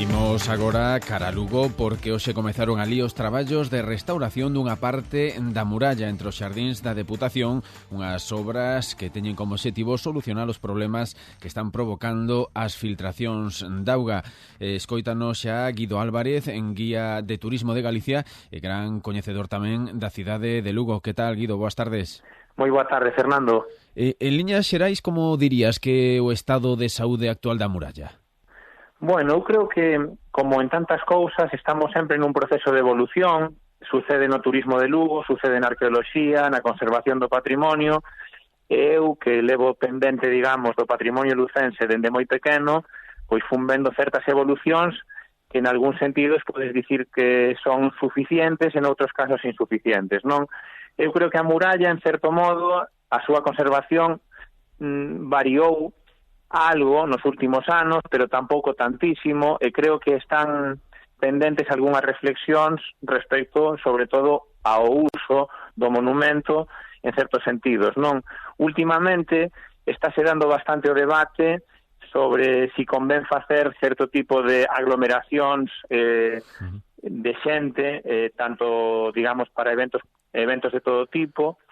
Imos agora cara a Lugo porque hoxe comezaron ali os traballos de restauración dunha parte da muralla entre os xardíns da Deputación, unhas obras que teñen como obxectivo solucionar os problemas que están provocando as filtracións de auga. Escóitanos xa Guido Álvarez, en Guía de Turismo de Galicia e gran coñecedor tamén da cidade de Lugo. Que tal, Guido? Boas tardes. Moi boa tarde, Fernando. En liñas xerais, como dirías que o estado de saúde actual da muralla? Bueno, eu creo que, como en tantas cousas, estamos sempre nun proceso de evolución. Sucede no turismo de Lugo, sucede na arqueoloxía, na conservación do patrimonio. Eu, que levo pendente, digamos, do patrimonio lucense dende moi pequeno, pois fun vendo certas evolucións que en algún sentido podes dicir que son suficientes, en outros casos insuficientes, non? Eu creo que a muralla, en certo modo, a súa conservación variou algo nos últimos anos, pero tampouco tantísimo, e creo que están pendentes algunhas reflexións respecto, sobre todo, ao uso do monumento en certos sentidos, non? Últimamente estáse dando bastante o debate sobre si convén facer certo tipo de aglomeracións de xente, tanto, digamos, para eventos de todo tipo.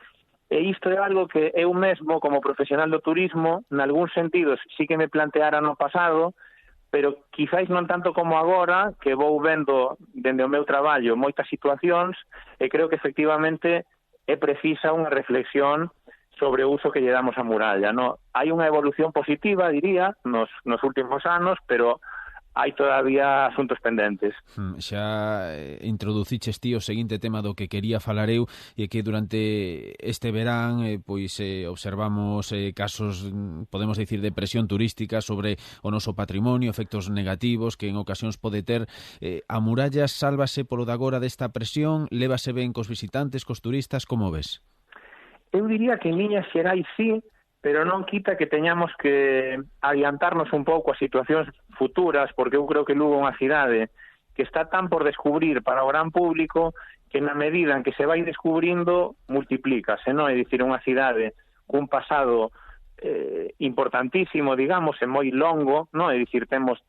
E isto é algo que eu mesmo, como profesional do turismo, nalgúns sentidos sí que me planteara no pasado, pero quizáis non tanto como agora, que vou vendo dende o meu traballo moitas situacións, e creo que efectivamente é precisa unha reflexión sobre o uso que lle damos á muralla, no? Hai unha evolución positiva, diría, nos últimos anos, pero hai todavía asuntos pendentes. Xa introduciches ti o seguinte tema do que quería falar eu, e que durante este verán observamos casos, podemos dicir, de presión turística sobre o noso patrimonio, efectos negativos que en ocasións pode ter. A muralla sálvase polo de agora desta presión? Lévase ben cos visitantes, cos turistas? Como ves? Eu diría que en liñas xerais sí, pero non quita que teñamos que adiantarnos un pouco a situacións futuras, porque eu creo que Lugo é unha cidade que está tan por descubrir para o gran público que na medida en que se vai descubrindo multiplícase, non? É dicir, unha cidade cun pasado importantísimo, digamos, e moi longo, non? É dicir, temos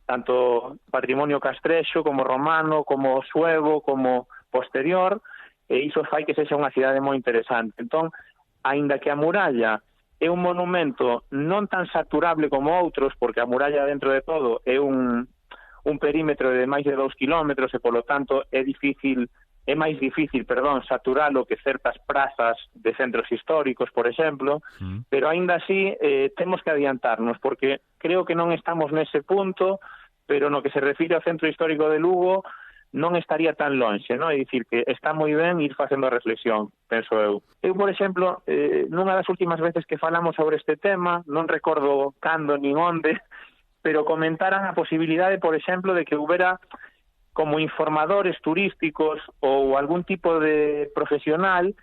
tanto patrimonio castrexo como romano, como suevo, como posterior, e iso fai que sexa unha cidade moi interesante. Entón, aínda que a muralla é un monumento non tan saturable como outros, porque a muralla, dentro de todo, é un perímetro de máis de 2 kilómetros e, polo tanto, é máis difícil, saturalo que certas prazas de centros históricos, por exemplo, pero aínda así temos que adiantarnos, porque creo que non estamos nese punto, pero no que se refire ao centro histórico de Lugo, non estaría tan lonxe, non? É dicir, que está moi ben ir facendo a reflexión, penso eu. Eu, por exemplo, nunha das últimas veces que falamos sobre este tema, non recordo cando nin onde, pero comentaran a posibilidade, por exemplo, de que houbera como informadores turísticos ou algún tipo de profesional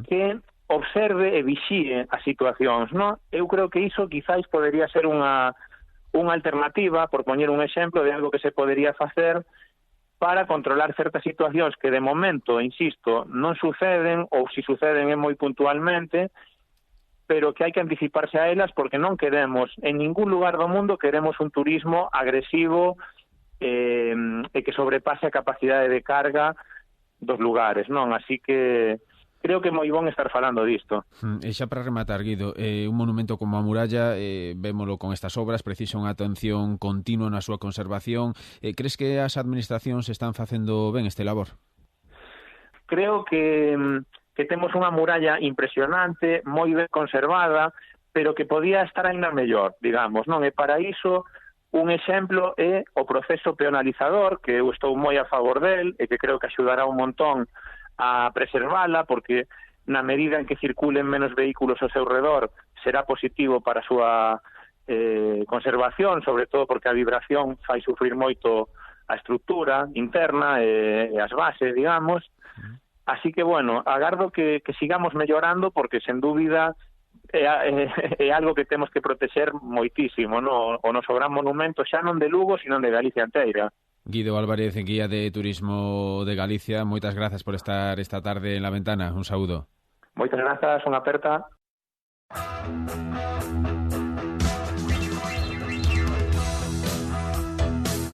que observe e vixíe as situacións, non? Eu creo que iso quizáis podería ser unha alternativa, por poñer un exemplo de algo que se podería facer para controlar certas situacións que de momento, insisto, non suceden, ou se suceden é moi puntualmente, pero que hai que anticiparse a elas porque non queremos, en ningún lugar do mundo queremos un turismo agresivo e que sobrepase a capacidade de carga dos lugares, non? Así que creo que é moi bon estar falando disto. E xa para rematar, Guido, un monumento como a muralla, vémolo con estas obras, precisa unha atención continua na súa conservación. Crees que as administracións están facendo ben este labor? Creo que temos unha muralla impresionante, moi ben conservada, pero que podía estar ainda mellor, digamos, non? E para iso, un exemplo é o proceso peonalizador, que eu estou moi a favor del, e que creo que axudará un montón a preservala, porque na medida en que circulen menos vehículos ao seu redor será positivo para a súa conservación, sobre todo porque a vibración fai sufrir moito a estrutura interna e as bases, digamos. Así que, bueno, agardo que sigamos mellorando, porque, sen dúbida, é algo que temos que protexer moitísimo, no? O noso gran monumento, xa non de Lugo, sino de Galicia inteira. Guido Álvarez, Guía de Turismo de Galicia, moitas grazas por estar esta tarde en La Ventana. Un saúdo. Moitas grazas, unha aperta.